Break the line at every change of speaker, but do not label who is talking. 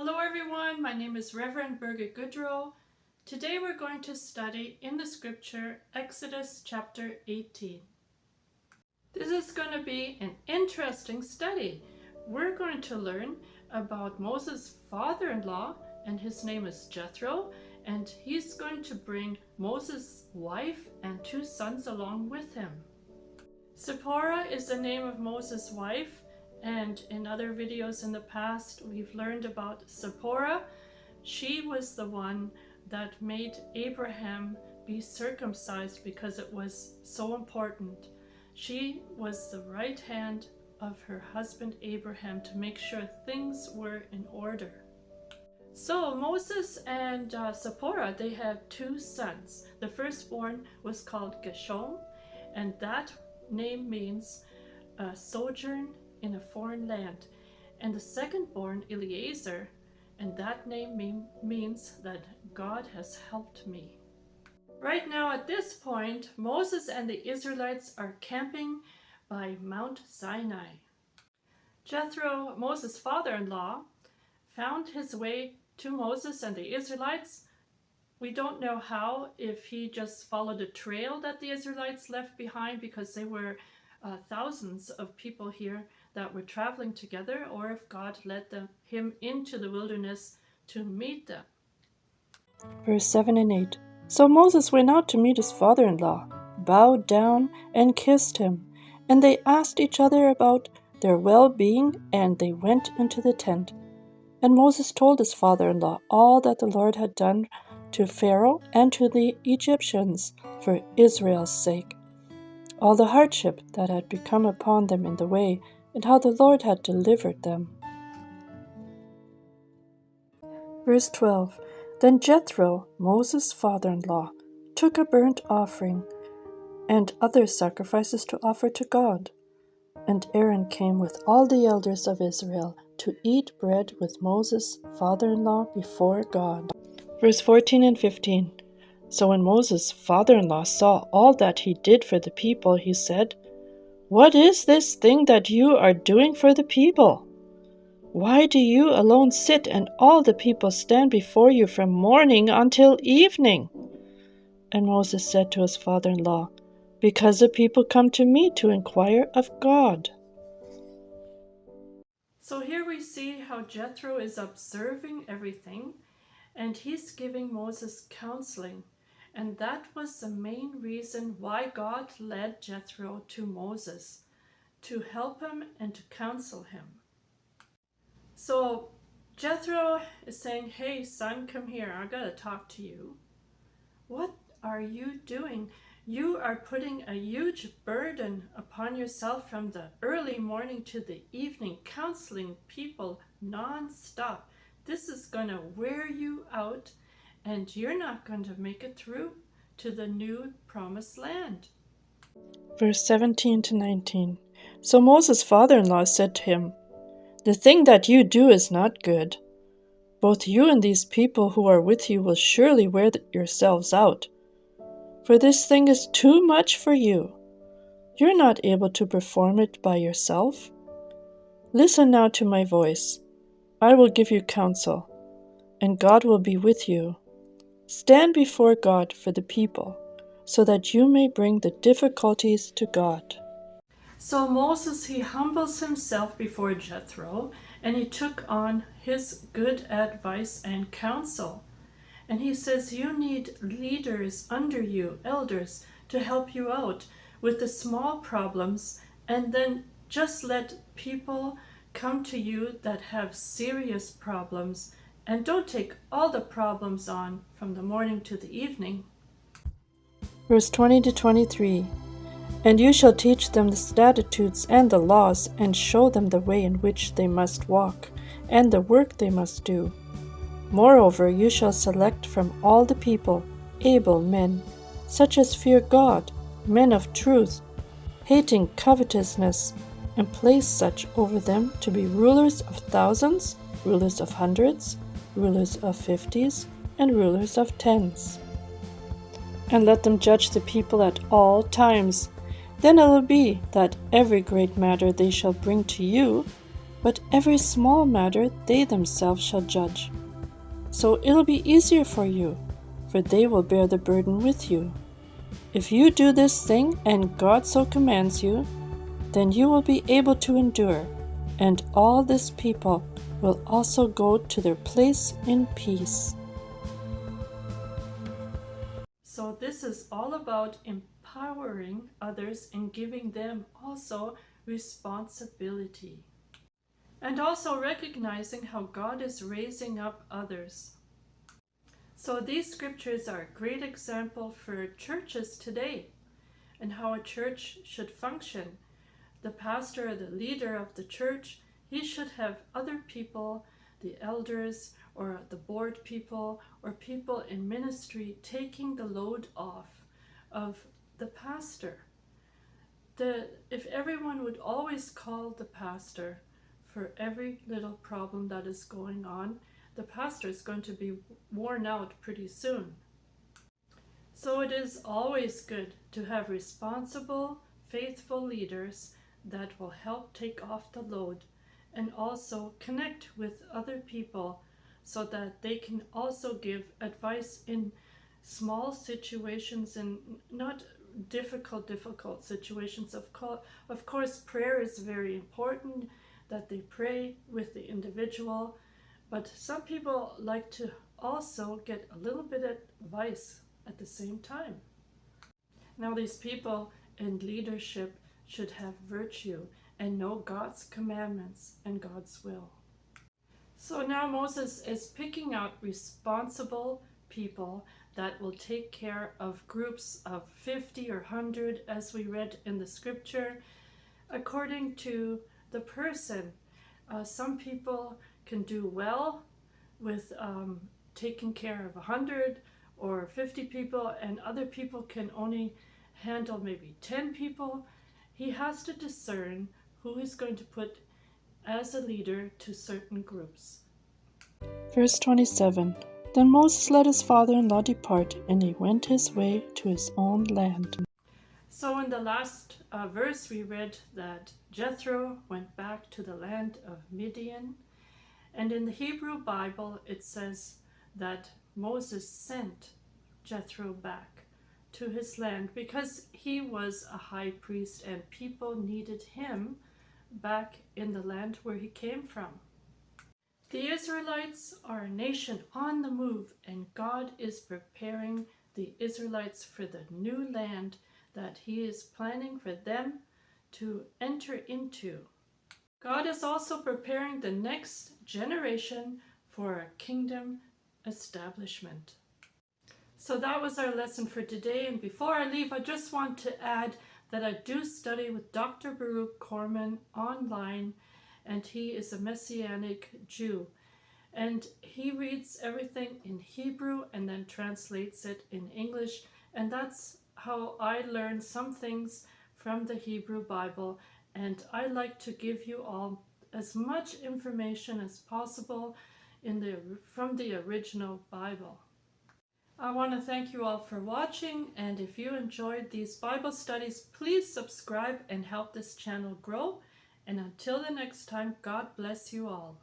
Hello everyone, my name is Reverend Birgit Goodrow. Today we're going to study in the scripture Exodus chapter 18. This is going to be an interesting study. We're going to learn about Moses' father-in-law, and his name is Jethro, and he's going to bring Moses' wife and 2 sons along with him. Zipporah is the name of Moses' wife, and in other videos in the past we've learned about Zipporah. She was the one that made Abraham be circumcised because it was so important. She was the right hand of her husband Abraham to make sure things were in order. So Moses and Zipporah, they had 2 sons. The firstborn was called Gershom, and that name means sojourn in a foreign land. And the second-born, Eliezer, and that name means that God has helped me. Right now at this point, Moses and the Israelites are camping by Mount Sinai. Jethro, Moses' father-in-law, found his way to Moses and the Israelites. We don't know how, if he just followed a trail that the Israelites left behind, because they were thousands of people here that were traveling together, or if God led him into the wilderness to meet them.
Verse 7 and 8. So Moses went out to meet his father-in-law, bowed down and kissed him, and they asked each other about their well-being, and they went into the tent. And Moses told his father-in-law all that the Lord had done to Pharaoh and to the Egyptians for Israel's sake, all the hardship that had become upon them in the way, and how the Lord had delivered them. Verse 12. Then Jethro, Moses' father-in-law, took a burnt offering and other sacrifices to offer to God. And Aaron came with all the elders of Israel to eat bread with Moses' father-in-law before God. Verse 14 and 15. So when Moses' father-in-law saw all that he did for the people, he said, "What is this thing that you are doing for the people? Why do you alone sit and all the people stand before you from morning until evening?" And Moses said to his father-in-law, "Because the people come to me to inquire of God."
So here we see how Jethro is observing everything, and he's giving Moses counseling. And that was the main reason why God led Jethro to Moses, to help him and to counsel him. So Jethro is saying, "Hey son, come here, I gotta talk to you. What are you doing? You are putting a huge burden upon yourself from the early morning to the evening, counseling people non-stop. This is going to wear you out, and you're not going to make it through to the new promised land."
Verse 17 to 19. So Moses' father-in-law said to him, "The thing that you do is not good. Both you and these people who are with you will surely wear yourselves out. For this thing is too much for you. You're not able to perform it by yourself. Listen now to my voice. I will give you counsel, and God will be with you. Stand before God for the people, so that you may bring the difficulties to God."
So Moses, he humbles himself before Jethro, and he took on his good advice and counsel. And he says, you need leaders under you, elders, to help you out with the small problems, and then just let people come to you that have serious problems, and don't take all the problems on from the morning to the evening.
Verse 20 to 23. And you shall teach them the statutes and the laws, and show them the way in which they must walk, and the work they must do. Moreover, you shall select from all the people able men, such as fear God, men of truth, hating covetousness, and place such over them to be rulers of thousands, rulers of hundreds, rulers of 50s, and rulers of 10s. And let them judge the people at all times. Then it will be that every great matter they shall bring to you, but every small matter they themselves shall judge. So it'll be easier for you, for they will bear the burden with you. If you do this thing and God so commands you, then you will be able to endure, and all this people will also go to their place in peace.
So this is all about empowering others and giving them also responsibility. And also recognizing how God is raising up others. So these scriptures are a great example for churches today and how a church should function. The pastor or the leader of the church, he should have other people, the elders or the board people or people in ministry taking the load off of the pastor. If everyone would always call the pastor for every little problem that is going on, the pastor is going to be worn out pretty soon. So it is always good to have responsible, faithful leaders that will help take off the load and also connect with other people so that they can also give advice in small situations and not difficult situations. Of course, prayer is very important, that they pray with the individual, but some people like to also get a little bit of advice at the same time. Now, these people in leadership should have virtue and know God's commandments and God's will. So now Moses is picking out responsible people that will take care of groups of 50 or 100, as we read in the scripture, according to the person. Some people can do well with taking care of 100 or 50 people, and other people can only handle maybe 10 people. He has to discern who he's going to put as a leader to certain groups.
Verse 27. Then Moses let his father-in-law depart, and he went his way to his own land.
So in the last verse we read that Jethro went back to the land of Midian, and in the Hebrew Bible it says that Moses sent Jethro back to his land because he was a high priest and people needed him back in the land where he came from. The Israelites are a nation on the move, and God is preparing the Israelites for the new land that he is planning for them to enter into. God is also preparing the next generation for a kingdom establishment. So that was our lesson for today, and before I leave, I just want to add that I do study with Dr. Baruch Korman online, and he is a Messianic Jew. And he reads everything in Hebrew and then translates it in English. And that's how I learned some things from the Hebrew Bible. And I like to give you all as much information as possible from the original Bible. I want to thank you all for watching. And if you enjoyed these Bible studies, please subscribe and help this channel grow. And until the next time, God bless you all.